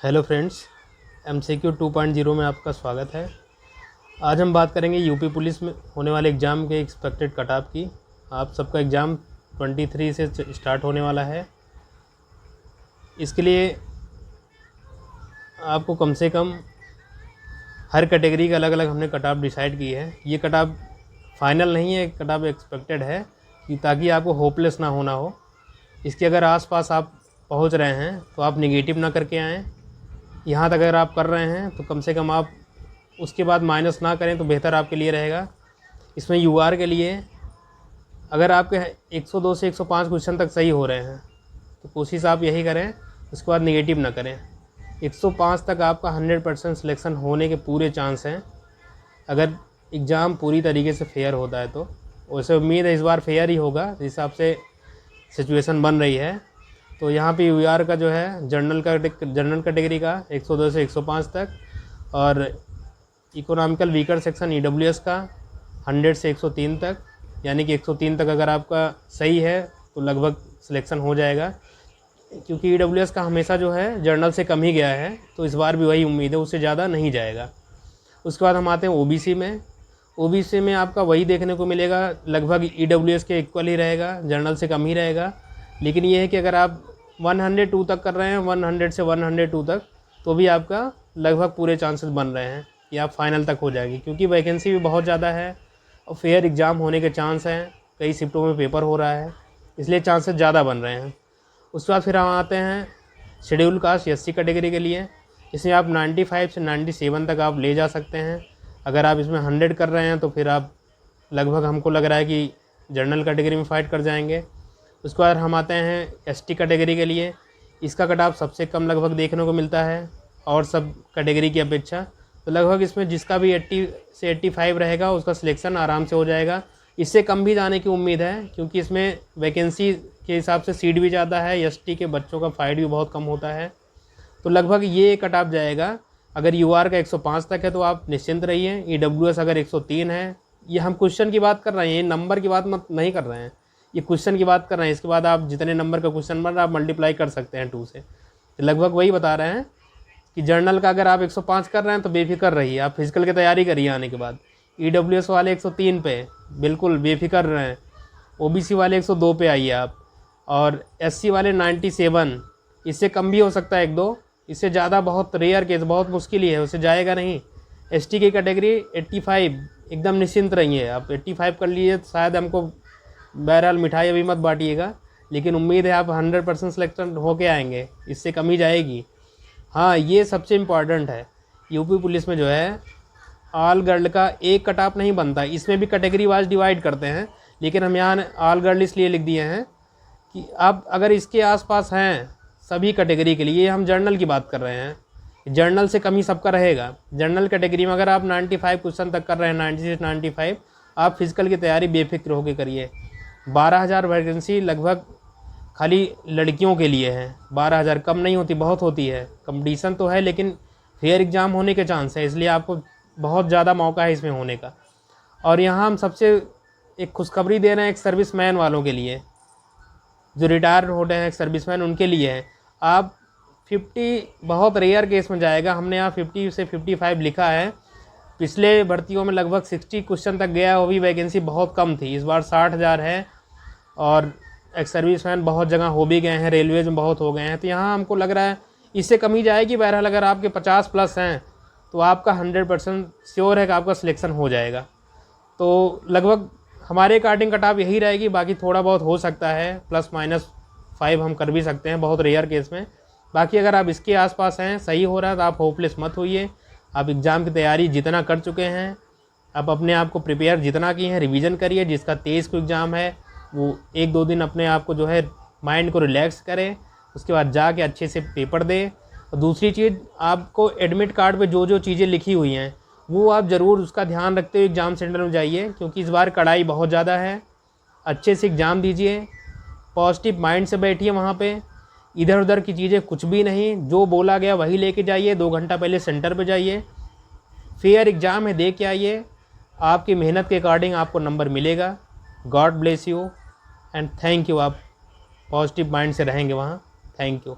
Hello friends, MCQ 2.0 में आपका स्वागत है। आज हम बात करेंगे यूपी पुलिस में होने वाले एग्ज़ाम के एक्सपेक्टेड कट ऑफ की। आप सबका एग्ज़ाम 23 से स्टार्ट होने वाला है। इसके लिए आपको कम से कम हर कैटेगरी का अलग अलग हमने कट ऑफ डिसाइड की है। ये कट ऑफ फाइनल नहीं है, कट ऑफ एक्सपेक्टेड है कि ताकि आपको होपलेस ना होना हो। इसके अगर आसपास आप पहुंच रहे हैं तो आप नेगेटिव ना करके आएँ। यहाँ तक अगर आप कर रहे हैं तो कम से कम आप उसके बाद माइनस ना करें तो बेहतर आपके लिए रहेगा। इसमें UR के लिए अगर आपके 102 से 105 क्वेश्चन तक सही हो रहे हैं तो कोशिश आप यही करें, उसके बाद नेगेटिव ना करें। 105 तक आपका 100% सिलेक्शन होने के पूरे चांस हैं अगर एग्ज़ाम पूरी तरीके से फेयर होता है तो। वैसे उम्मीद है इस बार फेयर ही होगा, जिस हिसाब से सिचुएशन बन रही है। तो यहाँ पे UR का जो है जनरल कैटेगरी का 102 से 105 तक, और इकोनॉमिकल वीकर सेक्शन EWS का 100 से 103 तक, यानी कि 103 तक अगर आपका सही है तो लगभग सिलेक्शन हो जाएगा, क्योंकि EWS का हमेशा जो है जर्नल से कम ही गया है, तो इस बार भी वही उम्मीद है, उससे ज़्यादा नहीं जाएगा। उसके बाद हम आते हैं OBC में। OBC में आपका वही देखने को मिलेगा, लगभग EWS के इक्वल ही रहेगा, जर्नल से कम ही रहेगा। लेकिन ये है कि अगर आप 102 तक कर रहे हैं, 100 से 102 तक, तो भी आपका लगभग पूरे चांसेस बन रहे हैं कि आप फाइनल तक हो जाएगी, क्योंकि वैकेंसी भी बहुत ज़्यादा है और फेयर एग्ज़ाम होने के चांस हैं। कई शिफ्टों में पेपर हो रहा है, इसलिए चांसेस ज़्यादा बन रहे हैं। उसके बाद फिर हम आते हैं शेड्यूल कास्ट SC कैटेगरी के लिए। इसमें आप 95 से 97 तक आप ले जा सकते हैं। अगर आप इसमें 100 कर रहे हैं तो फिर आप लगभग, हमको लग रहा है कि जनरल कैटेगरी में फ़ाइट कर जाएंगे। उसके बाद हम आते हैं ST कैटेगरी के लिए। इसका कट ऑफ सबसे कम लगभग देखने को मिलता है और सब कैटेगरी की अपेक्षा। तो लगभग इसमें जिसका भी 80 से 85 रहेगा उसका सिलेक्शन आराम से हो जाएगा। इससे कम भी जाने की उम्मीद है, क्योंकि इसमें वैकेंसी के हिसाब से सीट भी ज़्यादा है। ST के बच्चों का फ़ाइट भी बहुत कम होता है, तो लगभग ये कट ऑफ जाएगा। अगर UR का 105 तक है तो आप निश्चिंत रहिए। EWS अगर 103 है, ये हम क्वेश्चन की बात कर रहे हैं, ये नंबर की बात नहीं कर रहे हैं, ये क्वेश्चन की बात कर रहे हैं। इसके बाद आप जितने नंबर का क्वेश्चन बन रहा है आप मल्टीप्लाई कर सकते हैं 2 से। तो लगभग वही बता रहे हैं कि जर्नल का अगर आप 105 कर रहे हैं तो बेफिक्र रहिए, आप फिजिकल की तैयारी करिए आने के बाद। EWS वाले 103 पे बिल्कुल बेफिक्र रहें। OBC वाले 102 पे आइए आप, और SC वाले 97। इससे कम भी हो सकता है 1-2, इससे ज़्यादा बहुत रेयर केस, बहुत मुश्किल ही है, उससे जाएगा नहीं। ST की कैटेगरी 85, एकदम निश्चिंत रहिए आप। 85 कर लीजिए, शायद हमको, बहरहाल मिठाई अभी मत बांटिएगा, लेकिन उम्मीद है आप 100% सिलेक्शन होके आएंगे, इससे कम ही जाएगी। हाँ, ये सबसे इम्पॉर्टेंट है। यूपी पुलिस में जो है ऑल गर्ल का एक कट ऑफ नहीं बनता, इसमें भी कैटेगरी वाइज डिवाइड करते हैं, लेकिन हम यहाँ ऑल गर्ल इसलिए लिख दिए हैं कि आप अगर इसके आसपास हैं सभी कैटेगरी के लिए, हम जर्नल की बात कर रहे हैं, जर्नल से कम ही सबका रहेगा। जर्नल कैटेगरी में अगर आप 95 क्वेश्चन तक कर रहे हैं, 90 से 95, आप फिजिकल की तैयारी बेफिक्र होकर करिए। 12,000 वैकेंसी लगभग खाली लड़कियों के लिए है। 12,000 कम नहीं होती, बहुत होती है। कंपटीशन तो है, लेकिन फेयर एग्ज़ाम होने के चांस है, इसलिए आपको बहुत ज़्यादा मौका है इसमें होने का। और यहाँ हम सबसे एक खुशखबरी दे रहे हैं एक सर्विसमैन वालों के लिए, जो रिटायर होते हैं सर्विसमैन, उनके लिए है। आप 50 बहुत रेयर केस में जाएगा, हमने यहाँ 50 से 55 लिखा है। पिछले भर्तियों में लगभग 60 क्वेश्चन तक गया, वो भी वैकेंसी बहुत कम थी। इस बार 60,000 है, और एक सर्विसमैन बहुत जगह हो भी गए हैं, रेलवेज में बहुत हो गए हैं, तो यहाँ हमको लग रहा है इससे कम ही जाएगी। बहरहाल अगर आपके 50+ हैं तो आपका 100% श्योर है कि आपका सिलेक्शन हो जाएगा। तो लगभग हमारे अकॉर्डिंग कट ऑफ यही रहेगी, बाकी थोड़ा बहुत हो सकता है, +- 5 हम कर भी सकते हैं बहुत रेयर केस में। बाकी अगर आप इसके आसपास हैं, सही हो रहा है, तो आप होपलेस मत होइए। आप एग्ज़ाम की तैयारी जितना कर चुके हैं, आप अपने आप को प्रिपेयर जितना किए हैं, रिवीजन करिए। जिसका 23 को एग्ज़ाम है वो 1-2 दिन अपने आप को जो है माइंड को रिलैक्स करें, उसके बाद जाके अच्छे से पेपर दें। और दूसरी चीज़, आपको एडमिट कार्ड पे जो जो चीज़ें लिखी हुई हैं वो आप ज़रूर उसका ध्यान रखते हुए एग्ज़ाम सेंटर में जाइए, क्योंकि इस बार कड़ाई बहुत ज़्यादा है। अच्छे से एग्ज़ाम दीजिए, पॉजिटिव माइंड से बैठिए वहाँ पे, इधर उधर की चीज़ें कुछ भी नहीं, जो बोला गया वही लेके जाइए। 2 घंटा पहले सेंटर पे जाइए, फेयर एग्ज़ाम है, दे के आइए। आपकी मेहनत के अकॉर्डिंग आपको नंबर मिलेगा। God bless you and thank you. आप पॉजिटिव माइंड से रहेंगे वहाँ। Thank you.